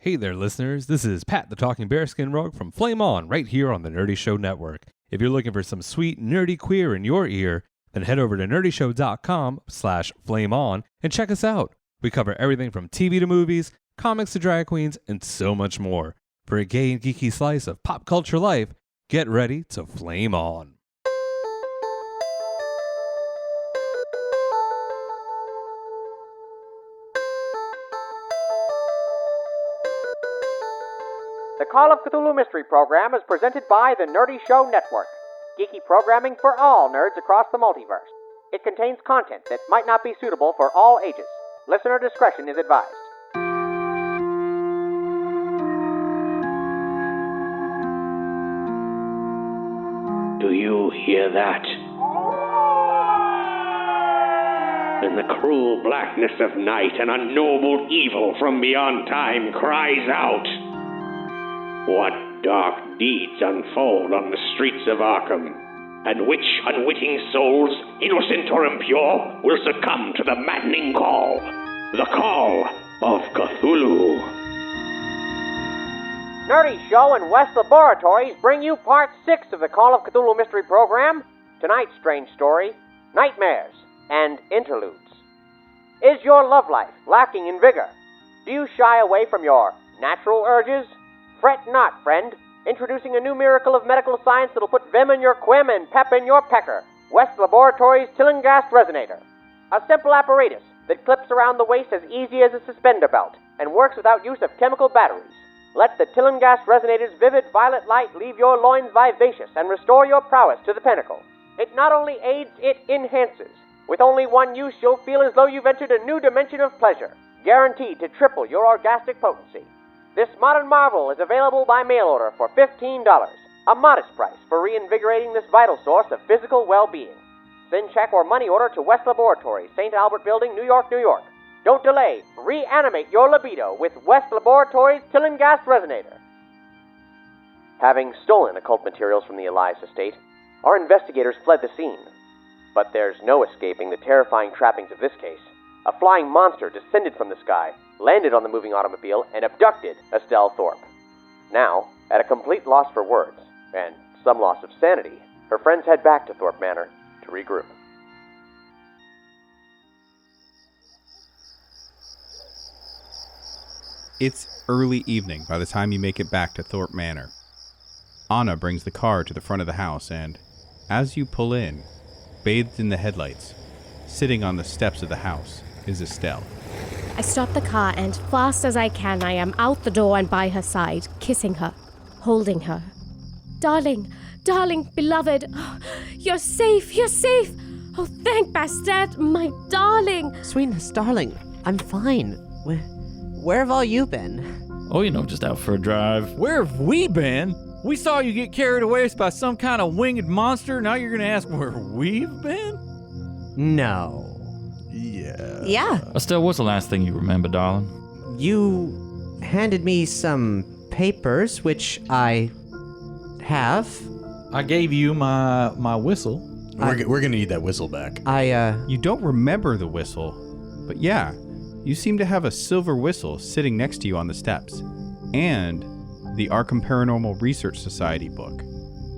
Hey there, listeners. This is Pat the Talking Bearskin Rogue from Flame On, right here on the Nerdy Show Network. If you're looking for some sweet, nerdy queer in your ear, then head over to nerdyshow.com/flameon and check us out. We cover everything from TV to movies, comics to drag queens, and so much more. For a gay and geeky slice of pop culture life, get ready to flame on. The Call of Cthulhu Mystery Program is presented by the Nerdy Show Network. Geeky programming for all nerds across the multiverse. It contains content that might not be suitable for all ages. Listener discretion is advised. Do you hear that? In the cruel blackness of night, an unknowable evil from beyond time cries out. What dark deeds unfold on the streets of Arkham, and which unwitting souls, innocent or impure, will succumb to the maddening call, the call of Cthulhu. Nerdy Show and West Laboratories bring you Part 6 of the Call of Cthulhu Mystery Program. Tonight's strange story, Nightmares and Interludes. Is your love life lacking in vigor? Do you shy away from your natural urges? Fret not, friend. Introducing a new miracle of medical science that'll put vim in your quim and pep in your pecker. West Laboratories Tillinghast Resonator. A simple apparatus that clips around the waist as easy as a suspender belt and works without use of chemical batteries. Let the Tillinghast Resonator's vivid violet light leave your loins vivacious and restore your prowess to the pinnacle. It not only aids, it enhances. With only one use, you'll feel as though you've entered a new dimension of pleasure, guaranteed to triple your orgastic potency. This modern marvel is available by mail order for $15, a modest price for reinvigorating this vital source of physical well-being. Send check or money order to West Laboratories, St. Albert Building, New York, New York. Don't delay. Reanimate your libido with West Laboratories Tillinghast Resonator. Having stolen occult materials from the Elias estate, our investigators fled the scene. But there's no escaping the terrifying trappings of this case. A flying monster descended from the sky, landed on the moving automobile, and abducted Estelle Thorpe. Now, at a complete loss for words, and some loss of sanity, her friends head back to Thorpe Manor to regroup. It's early evening by the time you make it back to Thorpe Manor. Anna brings the car to the front of the house, and as you pull in, bathed in the headlights, sitting on the steps of the house, is Estelle. I stop the car, and fast as I can, I am out the door and by her side, kissing her, holding her. Darling, beloved, you're safe. Oh, thank Bastet, my darling. Sweetness, darling, I'm fine. Where have all you been? Oh, just out for a drive. Where have we been? We saw you get carried away by some kind of winged monster. Now you're going to ask where we've been? No. Yeah. Estelle, what's the last thing you remember, darling? You handed me some papers, which I have. I gave you my whistle. We're going to need that whistle back. You don't remember the whistle, but yeah, you seem to have a silver whistle sitting next to you on the steps, and the Arkham Paranormal Research Society book.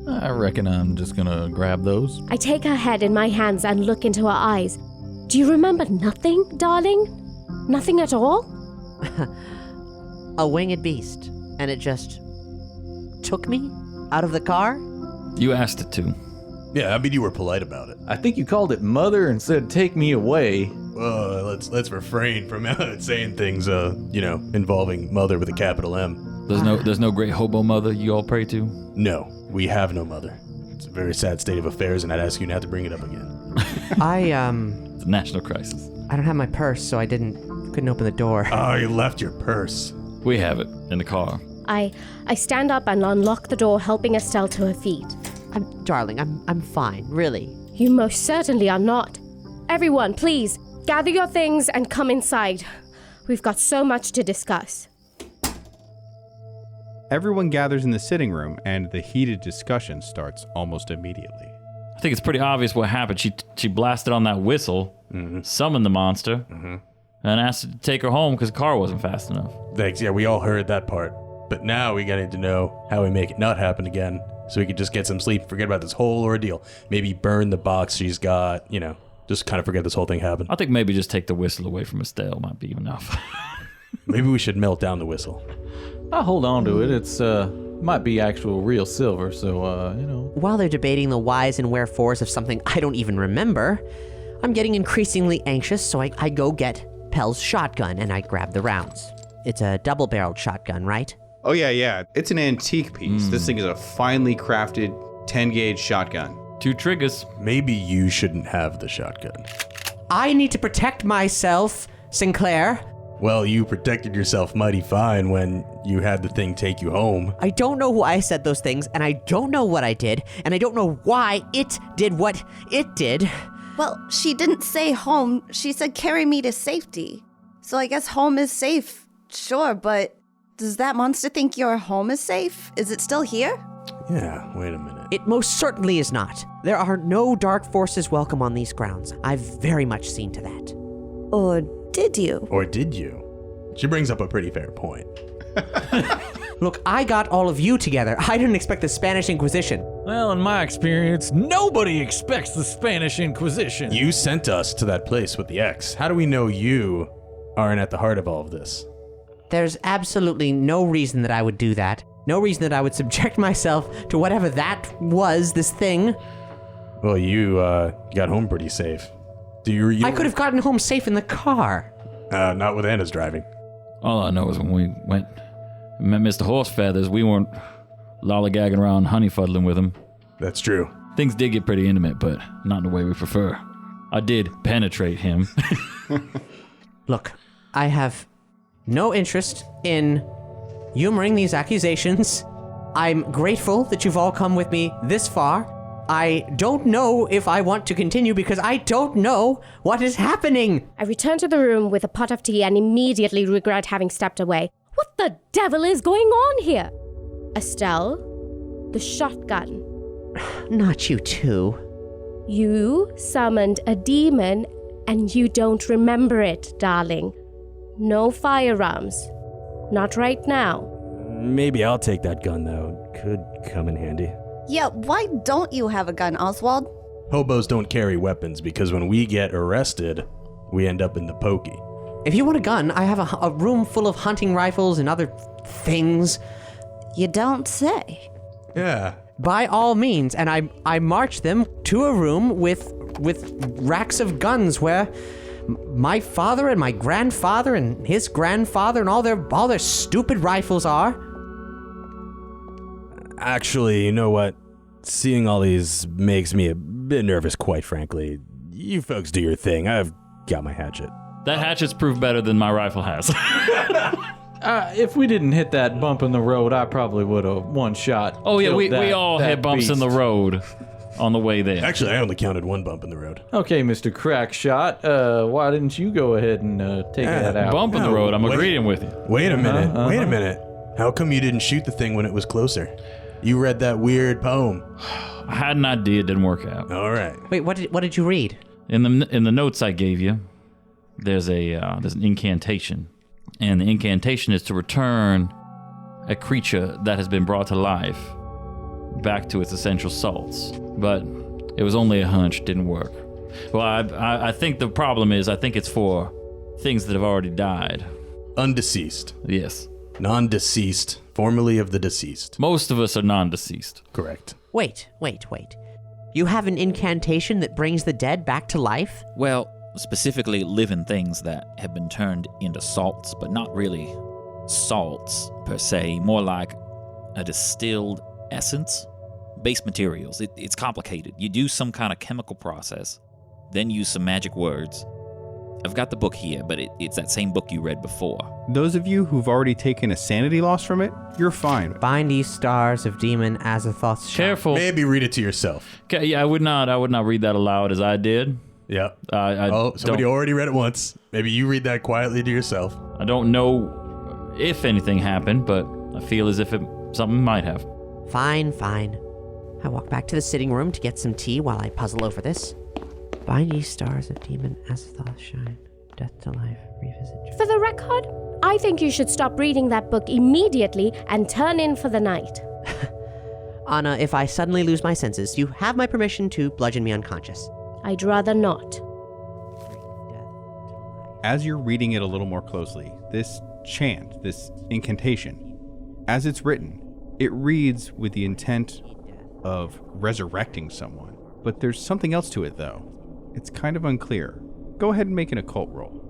I reckon I'm just gonna grab those. I take her head in my hands and look into her eyes. Do you remember nothing, darling? Nothing at all? A winged beast, and it just took me out of the car? You asked it to. Yeah, I mean, you were polite about it. I think you called it mother and said take me away. Let's refrain from saying things, involving mother with a capital M. There's no great hobo mother you all pray to? No, we have no mother. It's a very sad state of affairs, and I'd ask you not to bring it up again. It's a national crisis. I don't have my purse, so couldn't open the door. Oh, you left your purse. We have it in the car. I stand up and unlock the door, helping Estelle to her feet. Darling, I'm fine, really. You most certainly are not. Everyone, please, gather your things and come inside. We've got so much to discuss. Everyone gathers in the sitting room, and the heated discussion starts almost immediately. I think it's pretty obvious what happened. She blasted on that whistle, summoned the monster, and asked her to take her home because the car wasn't fast enough. Thanks, yeah, we all heard that part. But now we gotta need to know how we make it not happen again, so we could just get some sleep and forget about this whole ordeal. Maybe burn the box she's got, just kind of forget this whole thing happened. I think maybe just take the whistle away from Estelle might be enough. Maybe we should melt down the whistle. I'll hold on to it. It's, might be actual real silver, so, While they're debating the whys and wherefores of something I don't even remember, I'm getting increasingly anxious, so I go get Pell's shotgun and I grab the rounds. It's a double-barreled shotgun, right? Oh, yeah. It's an antique piece. This thing is a finely crafted 10-gauge shotgun. 2 triggers. Maybe you shouldn't have the shotgun. I need to protect myself, Sinclair. Well, you protected yourself mighty fine when you had the thing take you home. I don't know why I said those things, and I don't know what I did, and I don't know why it did what it did. Well, she didn't say home. She said carry me to safety. So I guess home is safe. Sure, but does that monster think your home is safe? Is it still here? Yeah, wait a minute. It most certainly is not. There are no dark forces welcome on these grounds. I've very much seen to that. Or did you? Or did you? She brings up a pretty fair point. Look, I got all of you together. I didn't expect the Spanish Inquisition. well, in my experience, nobody expects the Spanish Inquisition. You sent us to that place with the X. How do we know you aren't at the heart of all of this? There's absolutely no reason that I would do that. No reason that I would subject myself to whatever that was, this thing. Well, you got home pretty safe. I could have gotten home safe in the car. Not with Anna's driving. All I know is when we met Mr. Horsefeathers, we weren't lollygagging around honeyfuddling with him. That's true. Things did get pretty intimate, but not in the way we prefer. I did penetrate him. Look, I have no interest in humoring these accusations. I'm grateful that you've all come with me this far. I don't know if I want to continue because I don't know what is happening. I return to the room with a pot of tea and immediately regret having stepped away. What the devil is going on here? Estelle, the shotgun. Not you two. You summoned a demon and you don't remember it, darling. No firearms. Not right now. Maybe I'll take that gun, though. Could come in handy. Yeah, why don't you have a gun, Oswald? Hobos don't carry weapons because when we get arrested, we end up in the pokey. If you want a gun, I have a room full of hunting rifles and other things. You don't say. Yeah. By all means, and I march them to a room with racks of guns where my father and my grandfather and his grandfather and all their stupid rifles are. Actually, you know what? Seeing all these makes me a bit nervous, quite frankly. You folks do your thing. I've got my hatchet. That hatchet's proved better than my rifle has. If we didn't hit that bump in the road, I probably would have one shot. Oh, yeah, killed we all that hit bumps in the beast. road on the way there. Actually, I only counted one bump in the road. Okay, Mr. Crackshot, why didn't you go ahead and take that out? Bump in the road, I'm agreeing with you. Wait a minute. Wait a minute. How come you didn't shoot the thing when it was closer? You read that weird poem. I had an idea, it didn't work out. All right. Wait, what did you read? In the notes I gave you, there's an incantation, and the incantation is to return a creature that has been brought to life back to its essential salts. But it was only a hunch, didn't work. Well, I think the problem is I think it's for things that have already died. Undeceased. Yes. Non-deceased. Formerly of the deceased. Most of us are non-deceased. Correct. Wait. You have an incantation that brings the dead back to life? Well, specifically living things that have been turned into salts, but not really salts per se, more like a distilled essence. Base materials. It's complicated. You do some kind of chemical process, then use some magic words. I've got the book here, but it's that same book you read before. Those of you who've already taken a sanity loss from it, you're fine. Bind ye stars of demon Azathoth's shine. Careful. Maybe read it to yourself. Okay, yeah, I would not read that aloud as I did. Yep. don't- Somebody already read it once. Maybe you read that quietly to yourself. I don't know if anything happened, but I feel as if something might have. Fine. I walk back to the sitting room to get some tea while I puzzle over this. Bind ye stars of demon Azathoth's shine. Death to life, revisit. For the record, I think you should stop reading that book immediately and turn in for the night. Anna, if I suddenly lose my senses, you have my permission to bludgeon me unconscious. I'd rather not. As you're reading it a little more closely, this chant, this incantation, as it's written, it reads with the intent of resurrecting someone. But there's something else to it, though. It's kind of unclear. Go ahead and make an occult roll.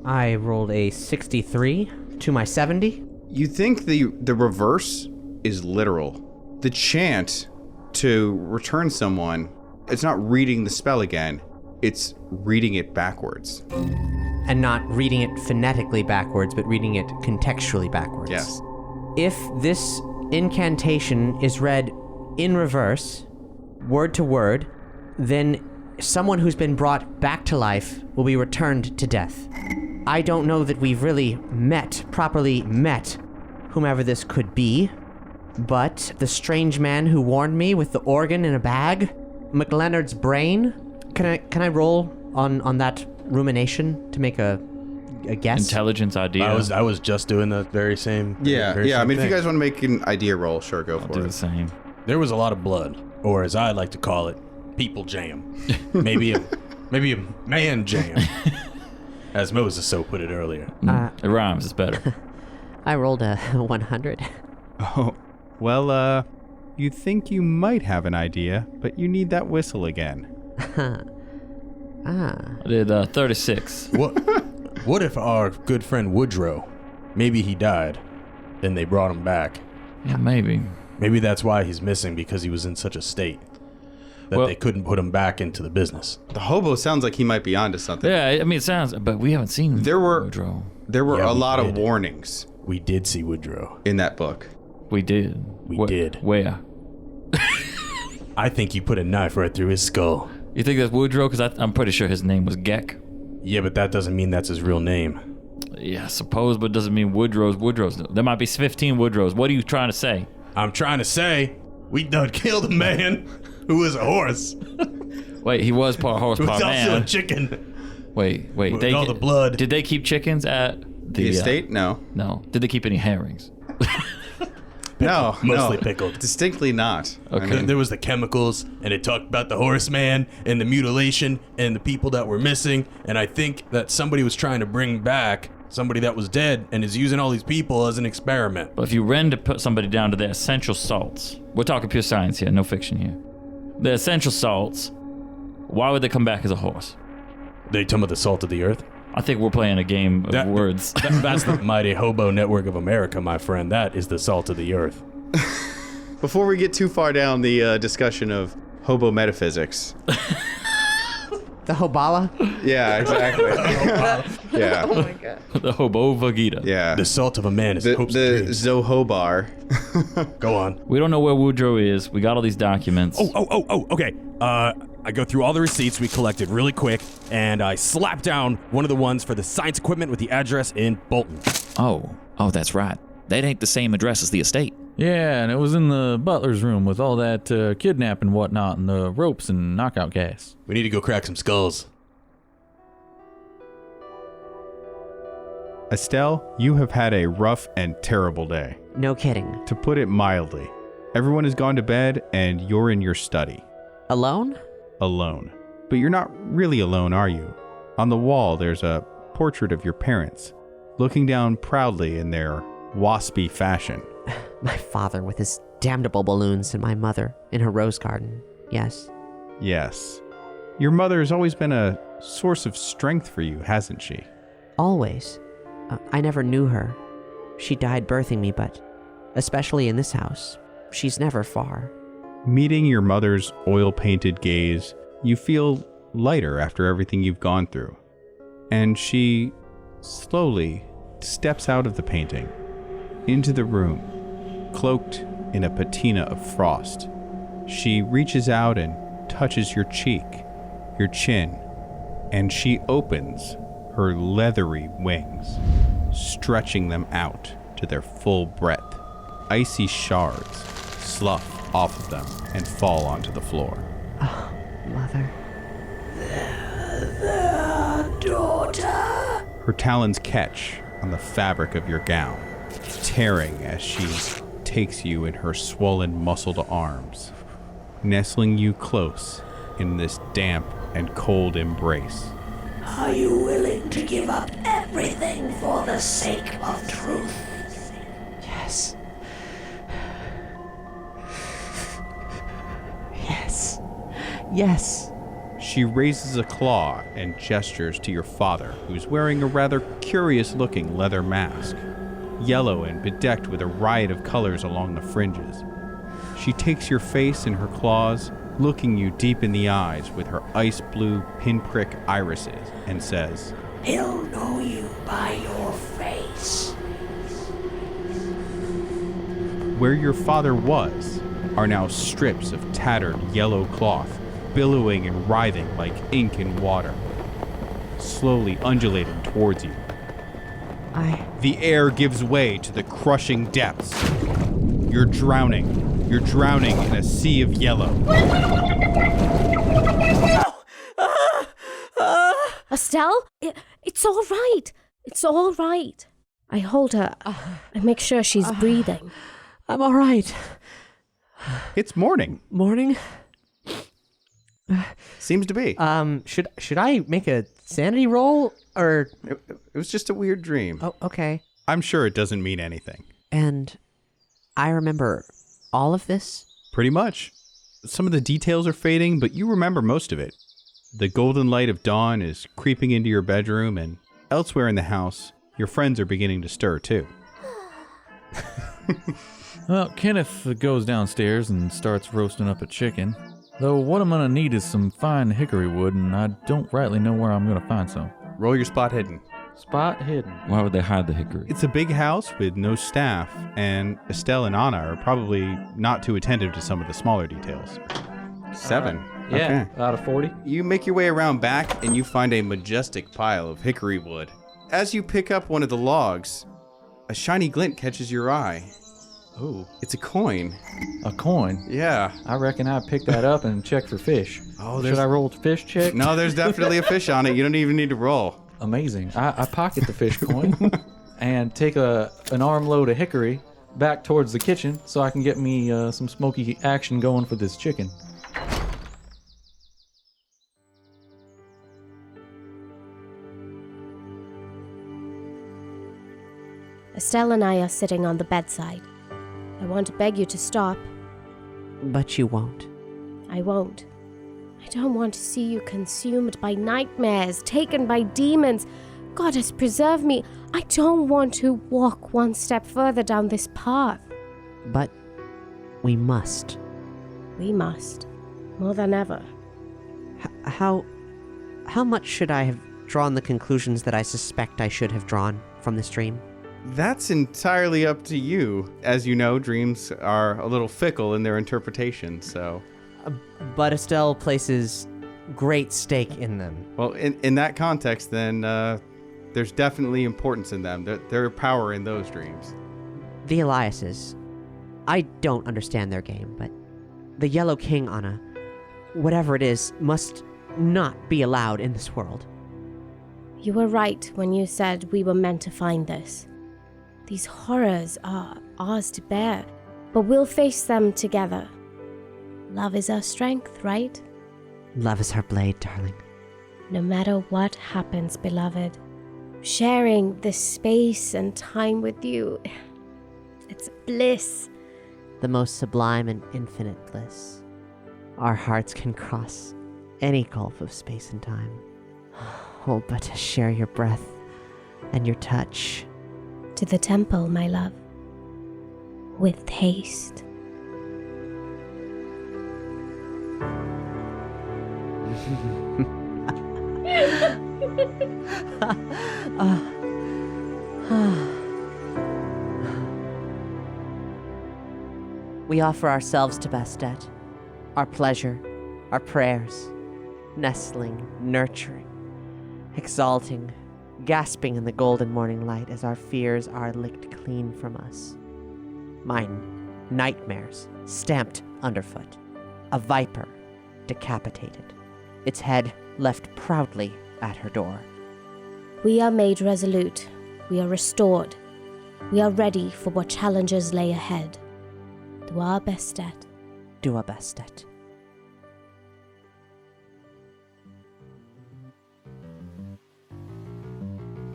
I rolled a 63 to my 70. You think the reverse is literal. The chant to return someone, it's not reading the spell again, it's reading it backwards. And not reading it phonetically backwards, but reading it contextually backwards. Yes. If this incantation is read in reverse, word to word, then someone who's been brought back to life will be returned to death. I don't know that we've really properly met whomever this could be, but the strange man who warned me with the organ in a bag, McLeonard's brain, can I roll on that rumination to make a guess? Intelligence idea. I was just doing the very same. Yeah. Very I same mean, if thing. you guys want to make an idea roll, sure, go I'll for do it. the same. There was a lot of blood, or as I like to call it, people jam. maybe a man jam, as Moses so put it earlier. It rhymes. It's better. I rolled a 100. Oh, well, you think you might have an idea, but you need that whistle again. I did 36. What if our good friend Woodrow, maybe he died, then they brought him back? Yeah, maybe. Maybe that's why he's missing, because he was in such a state that they couldn't put him back into the business. The hobo sounds like he might be onto something. Yeah, I mean, it sounds, but we haven't seen Woodrow. There were Yeah, a we lot of did. warnings We did see Woodrow. in that book. We did. We did. Where? I think you put a knife right through his skull. You think that's Woodrow? Because I'm pretty sure his name was Geck. Yeah, but that doesn't mean that's his real name. Yeah, I suppose, but it doesn't mean Woodrow's. There might be 15 Woodrows. What are you trying to say? I'm trying to say, we done killed a man who was a horse. Wait, he was part horse, He was part also man. a chicken. Wait. With all the blood. Did they keep chickens at The estate? No. No. Did they keep any herrings? No. Mostly no. pickled. Distinctly not. Okay. There was the chemicals, and it talked about the horseman and the mutilation and the people that were missing. And I think that somebody was trying to bring back somebody that was dead and is using all these people as an experiment. But if you ran to put somebody down to their essential salts, we're talking pure science here, no fiction here. The essential salts, why would they come back as a horse? They talking about the salt of the earth? I think we're playing a game of words. That's the mighty hobo network of America, my friend. That is the salt of the earth. Before we get too far down the discussion of hobo metaphysics. The Hobala? Yeah, exactly. Yeah. Oh my god. The hobo vagita. Yeah. The salt of a man is The hopes and dreams. Zohobar. Go on. We don't know where Woodrow is. We got all these documents. Okay. I go through all the receipts we collected really quick, and I slap down one of the ones for the science equipment with the address in Bolton. Oh, that's right. That ain't the same address as the estate. Yeah, and it was in the butler's room with all that kidnapping and whatnot and the ropes and knockout gas. We need to go crack some skulls. Estelle, you have had a rough and terrible day. No kidding. To put it mildly, everyone has gone to bed and you're in your study. Alone? Alone. But you're not really alone, are you? On the wall, there's a portrait of your parents, looking down proudly in their waspy fashion. My father with his damnable balloons and my mother in her rose garden. Yes. Yes. Your mother has always been a source of strength for you, hasn't she? Always. I never knew her. She died birthing me, but especially in this house, she's never far. Meeting your mother's oil-painted gaze, you feel lighter after everything you've gone through. And she slowly steps out of the painting, into the room, cloaked in a patina of frost. She reaches out and touches your cheek, your chin, and she opens her leathery wings, stretching them out to their full breadth. Icy shards slough off of them and fall onto the floor. Oh, Mother. Daughter. Her talons catch on the fabric of your gown, tearing as she takes you in her swollen, muscled arms, nestling you close in this damp and cold embrace. Are you willing to give up everything for the sake of truth? Yes. Yes. Yes. She raises a claw and gestures to your father, who's wearing a rather curious-looking leather mask, yellow and bedecked with a riot of colors along the fringes. She takes your face in her claws, looking you deep in the eyes with her ice-blue pinprick irises, and says, He'll know you by your face. Where your father was are now strips of tattered yellow cloth, billowing and writhing like ink in water, slowly undulating towards you. The air gives way to the crushing depths. You're drowning. You're drowning in a sea of yellow. Estelle, it's all right. It's all right. I hold her. I make sure she's breathing. I'm all right. It's morning. Morning? Seems to be. Should I make a sanity roll, or... It was just a weird dream. Oh, okay. I'm sure it doesn't mean anything. And I remember all of this? Pretty much. Some of the details are fading, but you remember most of it. The golden light of dawn is creeping into your bedroom, and elsewhere in the house, your friends are beginning to stir too. Well, Kenneth goes downstairs and starts roasting up a chicken. Though what I'm gonna need is some fine hickory wood, and I don't rightly know where I'm gonna find some. Roll your spot hidden. Spot hidden. Why would they hide the hickory? It's a big house with no staff, and Estelle and Anna are probably not too attentive to some of the smaller details. 7. Yeah, out of 40. You make your way around back, and you find a majestic pile of hickory wood. As you pick up one of the logs, a shiny glint catches your eye. Oh, it's a coin. A coin? Yeah. I reckon I picked that up and checked for fish. Oh, Should I roll the fish check? No, there's definitely a fish on it. You don't even need to roll. Amazing. I pocket the fish coin and take an armload of hickory back towards the kitchen so I can get me some smoky action going for this chicken. Estelle and I are sitting on the bedside. I want to beg you to stop. But you won't. I won't. I don't want to see you consumed by nightmares, taken by demons. Goddess, preserve me. I don't want to walk one step further down this path. But we must. We must. More than ever. How much should I have drawn the conclusions that I suspect I should have drawn from this dream? That's entirely up to you. As you know, dreams are a little fickle in their interpretation, so... But Estelle places great stake in them. Well, in that context, then, there's definitely importance in them. There are power in those dreams. The Eliases. I don't understand their game, but the Yellow King, Anna, whatever it is, must not be allowed in this world. You were right when you said we were meant to find this. These horrors are ours to bear, but we'll face them together. Love is our strength, right? Love is our blade, darling. No matter what happens, beloved, sharing this space and time with you, it's bliss. The most sublime and infinite bliss. Our hearts can cross any gulf of space and time. Oh, but to share your breath and your touch. To the temple, my love. With haste. We offer ourselves to Bastet, our pleasure, our prayers, nestling, nurturing, exalting, gasping in the golden morning light as our fears are licked clean from us. Mine, nightmares, stamped underfoot, a viper, decapitated, its head left proudly at her door. We are made resolute. We are restored. We are ready for what challenges lay ahead. Do our best at. Do our best at.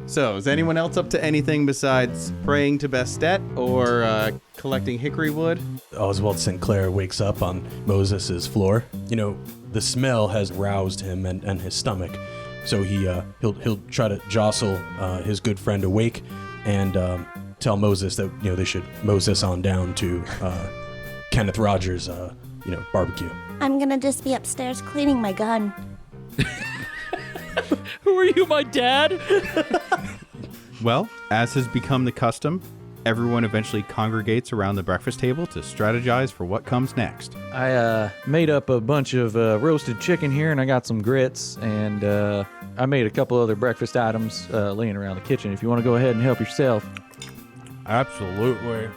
So, is anyone else up to anything besides praying to Bastet or collecting hickory wood? Oswald Sinclair wakes up on Moses's floor. You know, the smell has roused him and his stomach, so he'll try to jostle his good friend awake and tell Moses that they should Moses on down to Kenneth Roger's barbecue. I'm gonna just be upstairs cleaning my gun. Who are you, my dad? Well, as has become the custom, everyone eventually congregates around the breakfast table to strategize for what comes next. I made up a bunch of roasted chicken here, and I got some grits, and I made a couple other breakfast items laying around the kitchen. If you want to go ahead and help yourself. Absolutely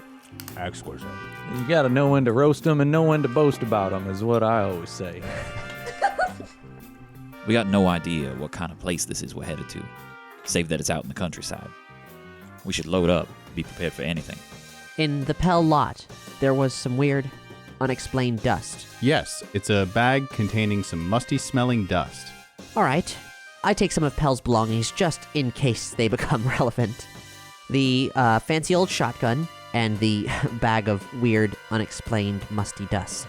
exquisite. You got to know when to roast them and know when to boast about them, is what I always say. We got no idea what kind of place this is we're headed to, save that it's out in the countryside. We should load up, be prepared for anything. In the Pell lot, there was some weird, unexplained dust. Yes, it's a bag containing some musty-smelling dust. All right. I take some of Pell's belongings just in case they become relevant. The fancy old shotgun and the bag of weird, unexplained, musty dust.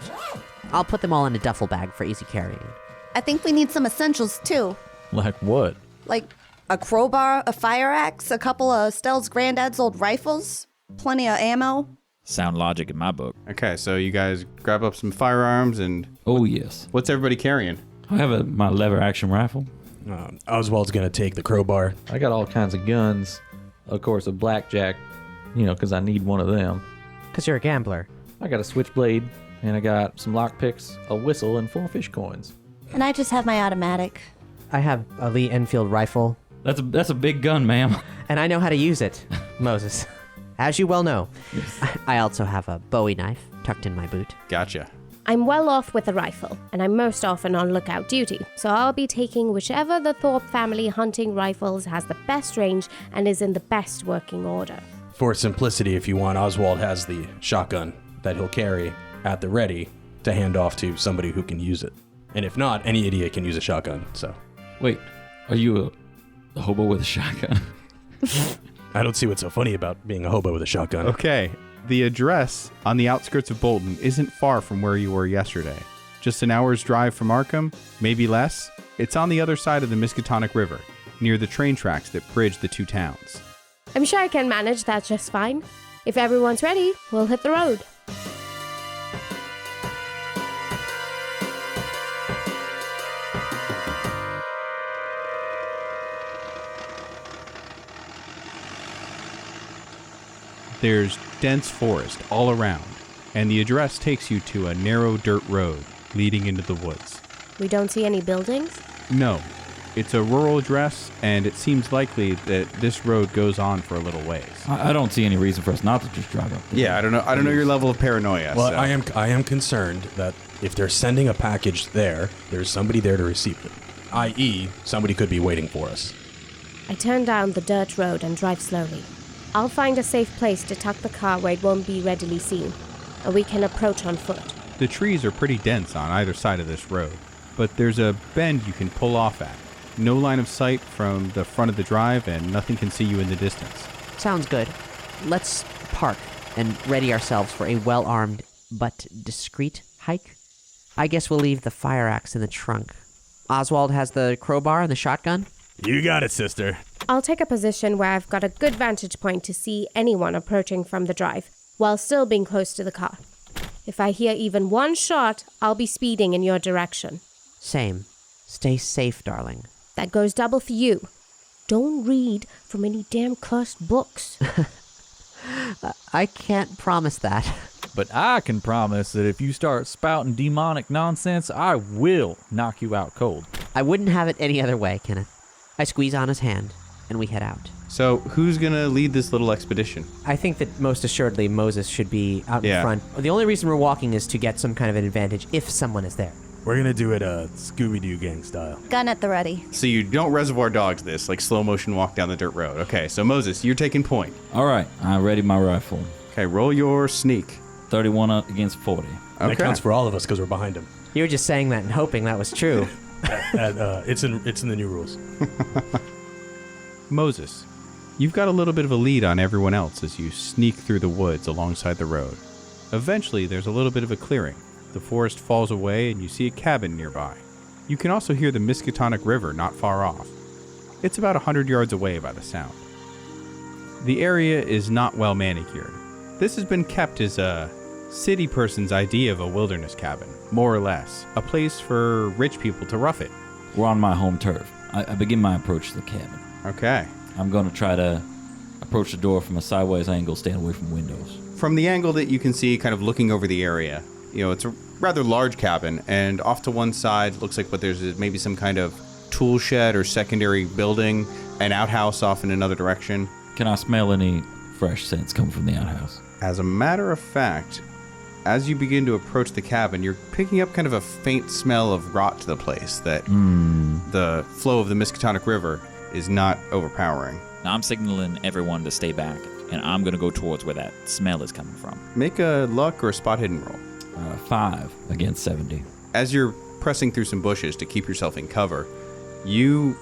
I'll put them all in a duffel bag for easy carrying. I think we need some essentials too. Like what? Like a crowbar, a fire axe, a couple of Estelle's granddad's old rifles, plenty of ammo. Sound logic in my book. Okay, so you guys grab up some firearms and... Oh, yes. What's everybody carrying? I have my lever action rifle. Oswald's going to take the crowbar. I got all kinds of guns. Of course, a blackjack, because I need one of them. Because you're a gambler. I got a switchblade, and I got some lockpicks, a whistle, and 4 fish coins. And I just have my automatic. I have a Lee Enfield rifle. That's a big gun, ma'am. And I know how to use it, Moses. As you well know. I also have a Bowie knife tucked in my boot. Gotcha. I'm well off with a rifle, and I'm most often on lookout duty, so I'll be taking whichever the Thorpe family hunting rifles has the best range and is in the best working order. For simplicity, if you want, Oswald has the shotgun that he'll carry at the ready to hand off to somebody who can use it. And if not, any idiot can use a shotgun, so. Wait, are you a hobo with a shotgun? I don't see what's so funny about being a hobo with a shotgun. Okay, the address on the outskirts of Bolton isn't far from where you were yesterday. Just an hour's drive from Arkham, maybe less. It's on the other side of the Miskatonic River, near the train tracks that bridge the two towns. I'm sure I can manage that just fine. If everyone's ready, we'll hit the road. There's dense forest all around, and the address takes you to a narrow dirt road leading into the woods. We don't see any buildings? No, it's a rural address, and it seems likely that this road goes on for a little ways. I don't see any reason for us not to just drive up. Yeah, I don't know your level of paranoia. Well, so. I am concerned that if they're sending a package there, there's somebody there to receive it. I.e., somebody could be waiting for us. I turn down the dirt road and drive slowly. I'll find a safe place to tuck the car where it won't be readily seen, and we can approach on foot. The trees are pretty dense on either side of this road, but there's a bend you can pull off at. No line of sight from the front of the drive, and nothing can see you in the distance. Sounds good. Let's park and ready ourselves for a well-armed but discreet hike. I guess we'll leave the fire axe in the trunk. Oswald has the crowbar and the shotgun? You got it, sister. I'll take a position where I've got a good vantage point to see anyone approaching from the drive, while still being close to the car. If I hear even one shot, I'll be speeding in your direction. Same. Stay safe, darling. That goes double for you. Don't read from any damn cursed books. I can't promise that. But I can promise that if you start spouting demonic nonsense, I will knock you out cold. I wouldn't have it any other way, Kenneth. I squeeze Anna's hand, and we head out. So, who's gonna lead this little expedition? I think that most assuredly Moses should be out in front. The only reason we're walking is to get some kind of an advantage if someone is there. We're going to do it Scooby-Doo gang style. Gun at the ready. So you don't reservoir dogs this, like slow motion walk down the dirt road. Okay, so Moses, you're taking point. All right, I ready my rifle. Okay, roll your sneak. 31 against 40. Okay. That counts for all of us because we're behind him. You were just saying that and hoping that was true. It's in the new rules. Moses, you've got a little bit of a lead on everyone else as you sneak through the woods alongside the road. Eventually, there's a little bit of a clearing. The forest falls away and you see a cabin nearby. You can also hear the Miskatonic River not far off. It's about 100 yards away by the sound. The area is not well manicured. This has been kept as a city person's idea of a wilderness cabin, more or less. A place for rich people to rough it. We're on my home turf. I begin my approach to the cabin. Okay. I'm going to try to approach the door from a sideways angle, staying away from windows. From the angle that you can see, kind of looking over the area, it's a rather large cabin, and off to one side looks like what there's is maybe some kind of tool shed or secondary building, an outhouse off in another direction. Can I smell any fresh scents coming from the outhouse? As a matter of fact, as you begin to approach the cabin, you're picking up kind of a faint smell of rot to the place that the flow of the Miskatonic River is not overpowering. Now I'm signaling everyone to stay back, and I'm going to go towards where that smell is coming from. Make a luck or a spot hidden roll. 5 against 70. As you're pressing through some bushes to keep yourself in cover, you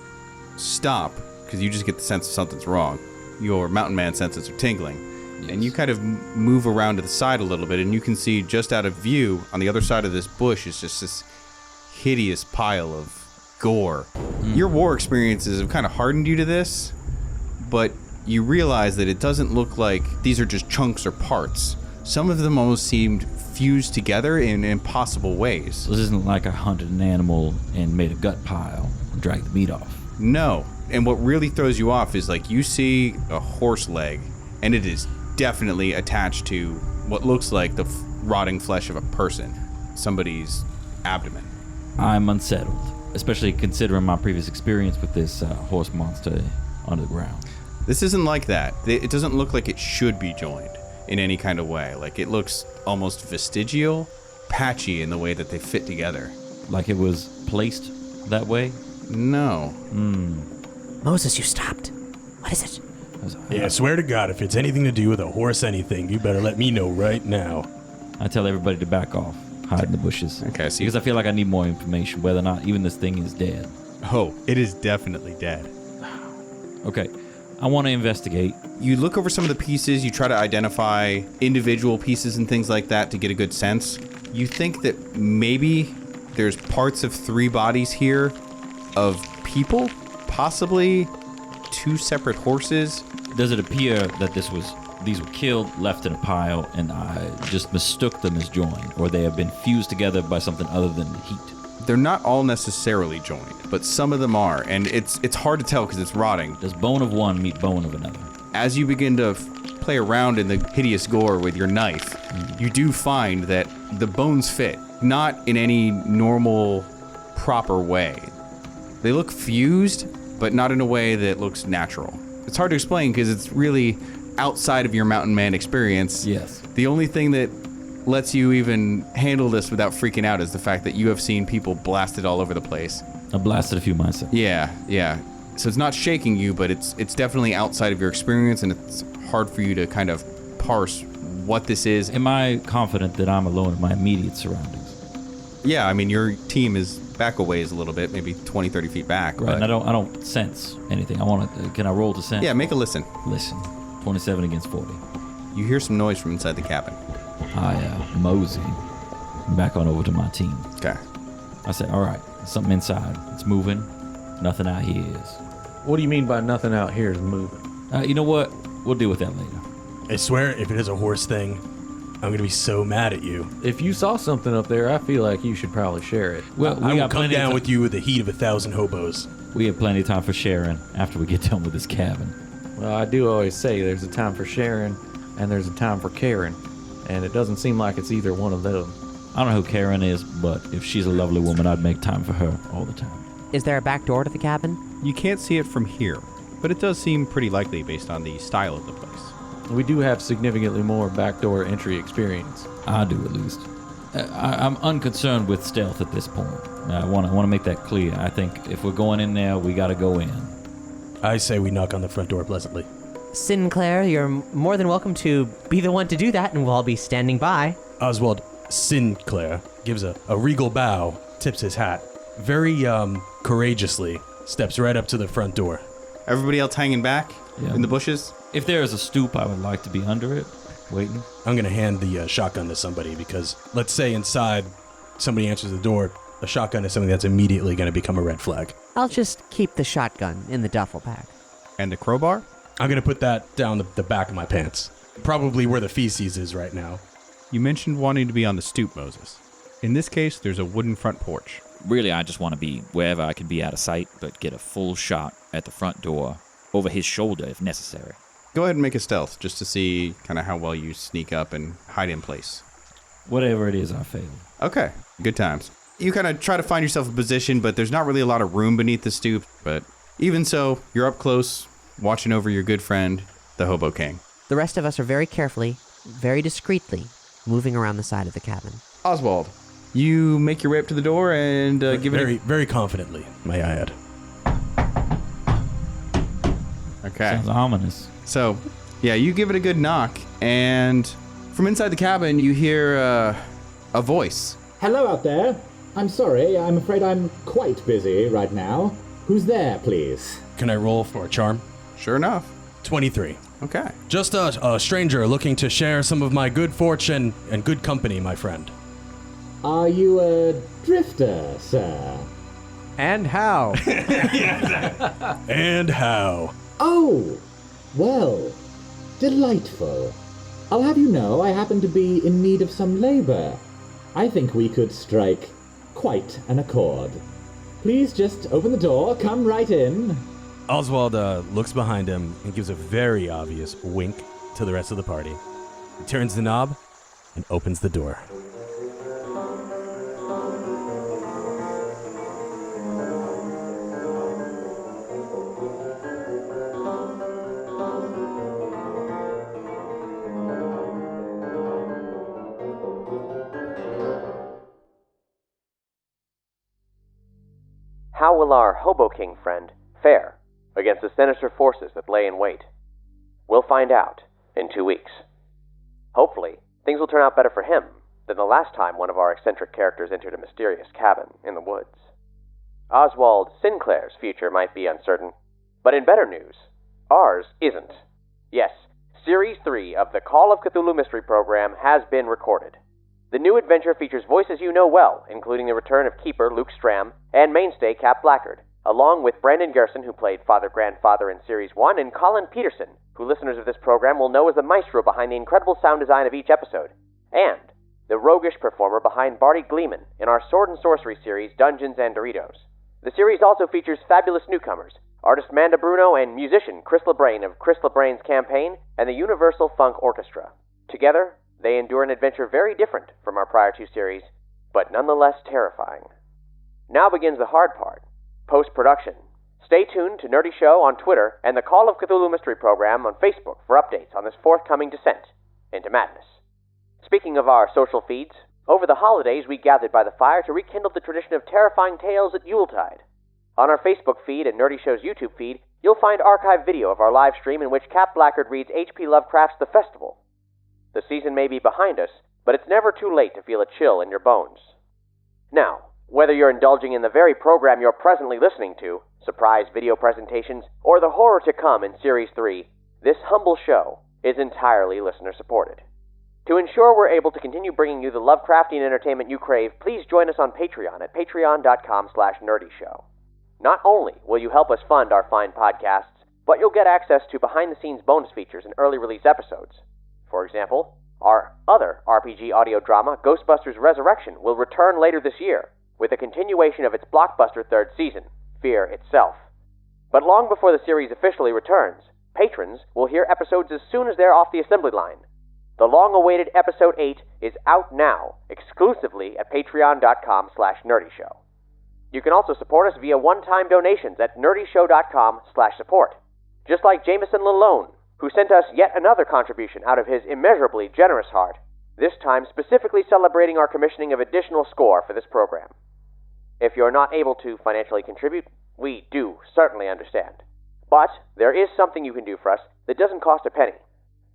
stop because you just get the sense something's wrong. Your mountain man senses are tingling. Yes. And you kind of move around to the side a little bit, and you can see just out of view on the other side of this bush is just this hideous pile of gore. Your war experiences have kind of hardened you to this, but you realize that it doesn't look like these are just chunks or parts. Some of them almost seemed fused together in impossible ways. So this isn't like I hunted an animal and made a gut pile and dragged the meat off. No. And what really throws you off is like you see a horse leg, and it is definitely attached to what looks like the rotting flesh of a person, somebody's abdomen. I'm unsettled, especially considering my previous experience with this horse monster under the ground. This isn't like that. It doesn't look like it should be joined in any kind of way. Like it looks almost vestigial, patchy in the way that they fit together. Like it was placed that way? No. Moses, you stopped. What is it? Yeah, I swear to God, if it's anything to do with a horse anything, you better let me know right now. I tell everybody to back off, hide in the bushes. Okay, so because I feel like I need more information, whether or not even this thing is dead. Oh, it is definitely dead. Okay, I want to investigate. You look over some of the pieces, you try to identify individual pieces and things like that to get a good sense. You think that maybe there's parts of 3 bodies here of people, possibly 2 separate horses. Does it appear that these were killed, left in a pile, and I just mistook them as joined, or they have been fused together by something other than heat? They're not all necessarily joined, but some of them are, and it's hard to tell because it's rotting. Does bone of one meet bone of another? As you begin to play around in the hideous gore with your knife, you do find that the bones fit, not in any normal, proper way. They look fused, but not in a way that looks natural. It's hard to explain because it's really outside of your mountain man experience. Yes. The only thing that lets you even handle this without freaking out is the fact that you have seen people blasted all over the place. I blasted a few myself. Yeah. So it's not shaking you, but it's definitely outside of your experience, and it's hard for you to kind of parse what this is. Am I confident that I'm alone in my immediate surroundings? Yeah, I mean, your team is back a ways a little bit, maybe 20, 30 feet back. Right, but... and I don't sense anything. Can I roll to sense? Yeah, make a listen. Listen. 27 against 40. You hear some noise from inside the cabin. I mosey back on over to my team. Okay. I said, all right, something inside. It's moving. Nothing out here is. What do you mean by nothing out here is moving? You know what? We'll deal with that later. I swear, if it is a horse thing, I'm going to be so mad at you. If you saw something up there, I feel like you should probably share it. Well, I will come down with you with the heat of 1,000 hobos. We have plenty of time for sharing after we get done with this cabin. Well, I do always say there's a time for sharing and there's a time for caring. And it doesn't seem like it's either one of them. I don't know who Karen is, but if she's a lovely woman, I'd make time for her all the time. Is there a back door to the cabin? You can't see it from here, but it does seem pretty likely based on the style of the place. We do have significantly more backdoor entry experience. I do, at least. I'm unconcerned with stealth at this point. I want to make that clear. I think if we're going in there, we got to go in. I say we knock on the front door pleasantly. Sinclair, you're more than welcome to be the one to do that, and we'll all be standing by. Oswald Sinclair gives a regal bow, tips his hat, very courageously steps right up to the front door. Everybody else hanging back in the bushes? If there is a stoop, I would like to be under it, waiting. I'm going to hand the shotgun to somebody because let's say inside somebody answers the door, a shotgun is something that's immediately going to become a red flag. I'll just keep the shotgun in the duffel bag. And the crowbar? I'm going to put that down the back of my pants. Probably where the feces is right now. You mentioned wanting to be on the stoop, Moses. In this case, there's a wooden front porch. Really, I just want to be wherever I can be out of sight, but get a full shot at the front door, over his shoulder if necessary. Go ahead and make a stealth, just to see kind of how well you sneak up and hide in place. Whatever it is, I failed. Okay, good times. You kind of try to find yourself a position, but there's not really a lot of room beneath the stoop. But even so, you're up close, watching over your good friend, the Hobo King. The rest of us are very carefully, very discreetly, moving around the side of the cabin. Oswald, you make your way up to the door and give it very confidently, may I add. Okay. Sounds ominous. So, yeah, you give it a good knock, and from inside the cabin, you hear a voice. Hello out there. I'm sorry, I'm afraid I'm quite busy right now. Who's there, please? Can I roll for a charm? Sure enough. 23. Okay. Just a stranger looking to share some of my good fortune and good company, my friend. Are you a drifter, sir? And how? And how? Oh, well, delightful. I'll have you know I happen to be in need of some labor. I think we could strike quite an accord. Please just open the door, come right in. Oswald looks behind him and gives a very obvious wink to the rest of the party. He turns the knob and opens the door. How will our Hobo King friend fare against the sinister forces that lay in wait? We'll find out in 2 weeks. Hopefully, things will turn out better for him than the last time one of our eccentric characters entered a mysterious cabin in the woods. Oswald Sinclair's future might be uncertain, but in better news, ours isn't. Yes, Series 3 of the Call of Cthulhu Mystery Program has been recorded. The new adventure features voices you know well, including the return of Keeper Luke Stram and mainstay Cap Blackard, along with Brandon Gerson, who played Father Grandfather in Series 1, and Colin Peterson, who listeners of this program will know as the maestro behind the incredible sound design of each episode, and the roguish performer behind Barty Gleeman in our Sword and Sorcery series, Dungeons and Doritos. The series also features fabulous newcomers, artist Manda Bruno and musician Chris LeBrain of Chris LeBrain's Campaign and the Universal Funk Orchestra. Together, they endure an adventure very different from our prior two series, but nonetheless terrifying. Now begins the hard part, post-production. Stay tuned to Nerdy Show on Twitter and the Call of Cthulhu Mystery Program on Facebook for updates on this forthcoming descent into madness. Speaking of our social feeds, over the holidays we gathered by the fire to rekindle the tradition of terrifying tales at Yuletide. On our Facebook feed and Nerdy Show's YouTube feed, you'll find archived video of our live stream in which Cap Blackard reads H.P. Lovecraft's The Festival. The season may be behind us, but it's never too late to feel a chill in your bones. Now, whether you're indulging in the very program you're presently listening to, surprise video presentations, or the horror to come in Series 3, this humble show is entirely listener-supported. To ensure we're able to continue bringing you the Lovecraftian entertainment you crave, please join us on Patreon at patreon.com/nerdyshow. Not only will you help us fund our fine podcasts, but you'll get access to behind-the-scenes bonus features and early release episodes. For example, our other RPG audio drama, Ghostbusters Resurrection, will return later this year, with a continuation of its blockbuster third season, Fear itself. But long before the series officially returns, patrons will hear episodes as soon as they're off the assembly line. The long-awaited Episode 8 is out now, exclusively at patreon.com/nerdyshow. You can also support us via one-time donations at nerdyshow.com/support. Just like Jameson Lalone, who sent us yet another contribution out of his immeasurably generous heart. this time specifically celebrating our commissioning of additional score for this program. If you're not able to financially contribute, we do certainly understand. But there is something you can do for us that doesn't cost a penny.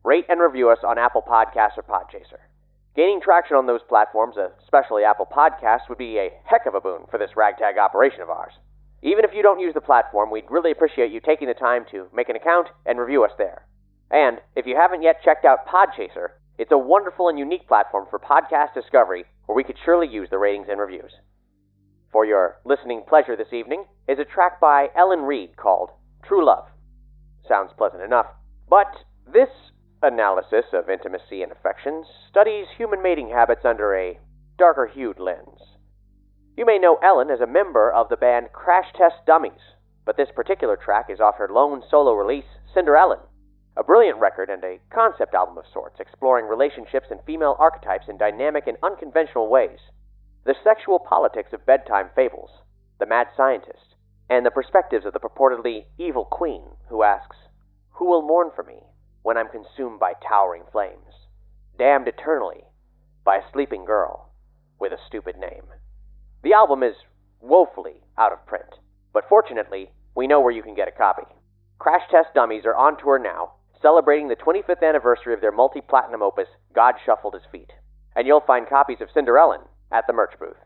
Rate and review us on Apple Podcasts or Podchaser. Gaining traction on those platforms, especially Apple Podcasts, would be a heck of a boon for this ragtag operation of ours. Even if you don't use the platform, we'd really appreciate you taking the time to make an account and review us there. And if you haven't yet checked out Podchaser, it's a wonderful and unique platform for podcast discovery where we could surely use the ratings and reviews. For your listening pleasure this evening is a track by Ellen Reed called True Love. Sounds pleasant enough, but this analysis of intimacy and affection studies human mating habits under a darker-hued lens. You may know Ellen as a member of the band Crash Test Dummies, but this particular track is off her lone solo release, Cinderella, a brilliant record and a concept album of sorts, exploring relationships and female archetypes in dynamic and unconventional ways, the sexual politics of bedtime fables, the mad scientist, and the perspectives of the purportedly evil queen who asks, "Who will mourn for me when I'm consumed by towering flames, damned eternally by a sleeping girl with a stupid name?" The album is woefully out of print, but fortunately, we know where you can get a copy. Crash Test Dummies are on tour now, celebrating the 25th anniversary of their multi-platinum opus, God Shuffled His Feet, and you'll find copies of Cinderella at the merch booth.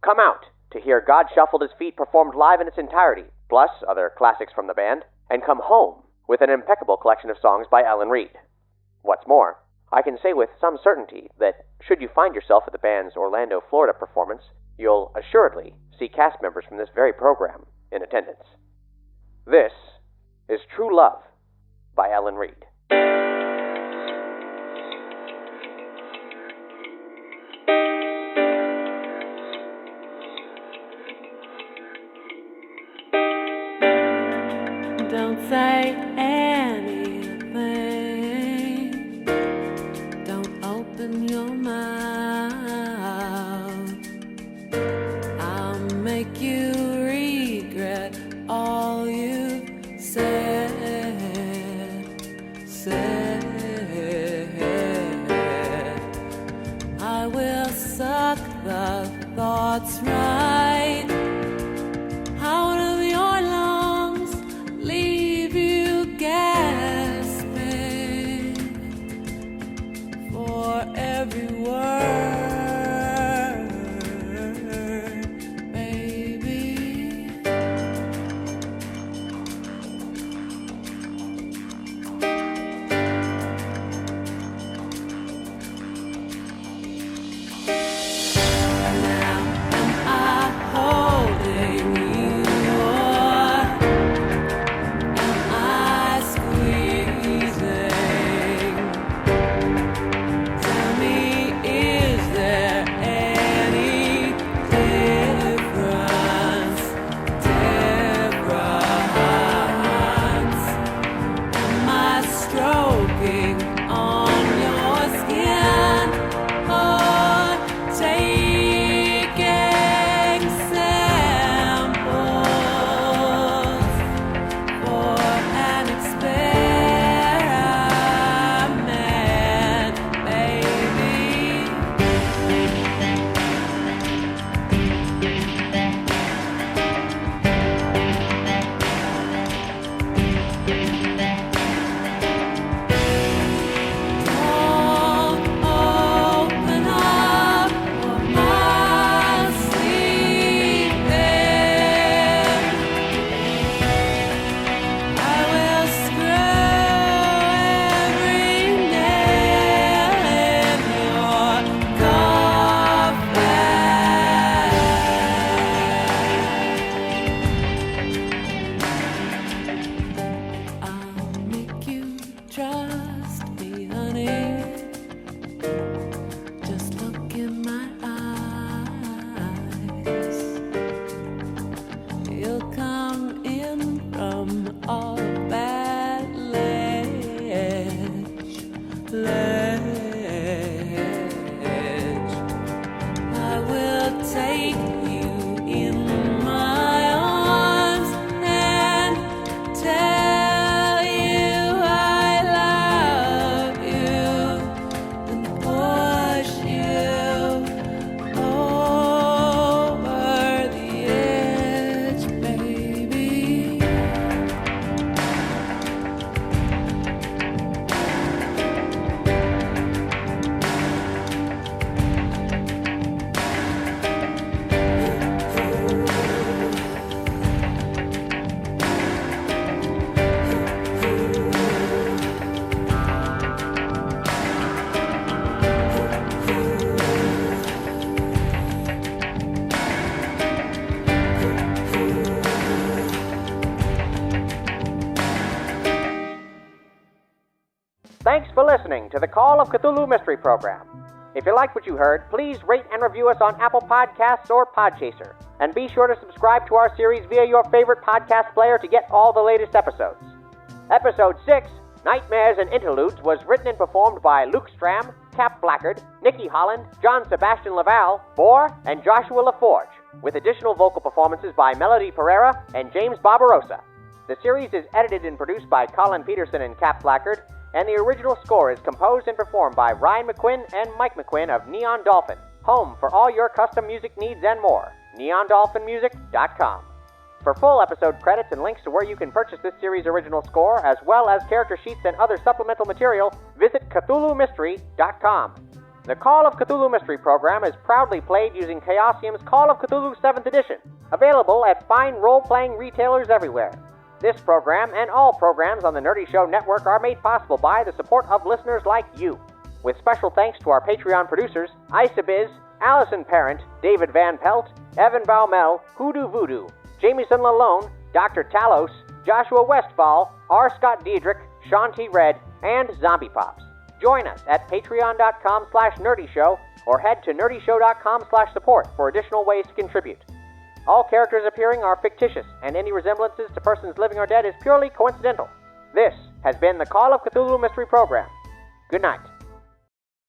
Come out to hear God Shuffled His Feet performed live in its entirety, plus other classics from the band, and come home with an impeccable collection of songs by Ellen Reed. What's more, I can say with some certainty that should you find yourself at the band's Orlando, Florida performance, you'll assuredly see cast members from this very program in attendance. This is True Love by Ellen Reed. Don't say anything. Don't open your mouth. I'll make you regret all you said. I will suck the thoughts right out of your lungs, leave you gasping for every word, baby. Now am I holding to the Call of Cthulhu Mystery Program. If you liked what you heard, please rate and review us on Apple Podcasts or Podchaser. And be sure to subscribe to our series via your favorite podcast player to get all the latest episodes. Episode 6, Nightmares and Interludes, was written and performed by Luke Stram, Cap Blackard, Nicky Holland, John Sebastian Valle, Gore, and Joshua LaForge, with additional vocal performances by Melody Perera and James Barbarossa. The series is edited and produced by Colin Peterson and Cap Blackard, and the original score is composed and performed by Ryan McQuinn and Mike McQuinn of Neon Dolphin, home for all your custom music needs and more. NeonDolphinMusic.com. For full episode credits and links to where you can purchase this series' original score, as well as character sheets and other supplemental material, visit CthulhuMystery.com. The Call of Cthulhu Mystery Program is proudly played using Chaosium's Call of Cthulhu 7th Edition, available at fine role-playing retailers everywhere. This program and all programs on the Nerdy Show Network are made possible by the support of listeners like you. With special thanks to our Patreon producers, Isabiz, Allison Parent, David Van Pelt, Evan Baumel, Hoodoo Voodoo, Jamieson Lalone, Dr. Talos, Joshua Westfall, R. Scott Diedrich, Sean T. Red, and Zombie Pops. Join us at patreon.com/nerdyshow or head to nerdyshow.com/support for additional ways to contribute. All characters appearing are fictitious, and any resemblances to persons living or dead is purely coincidental. This has been the Call of Cthulhu Mystery Program. Good night.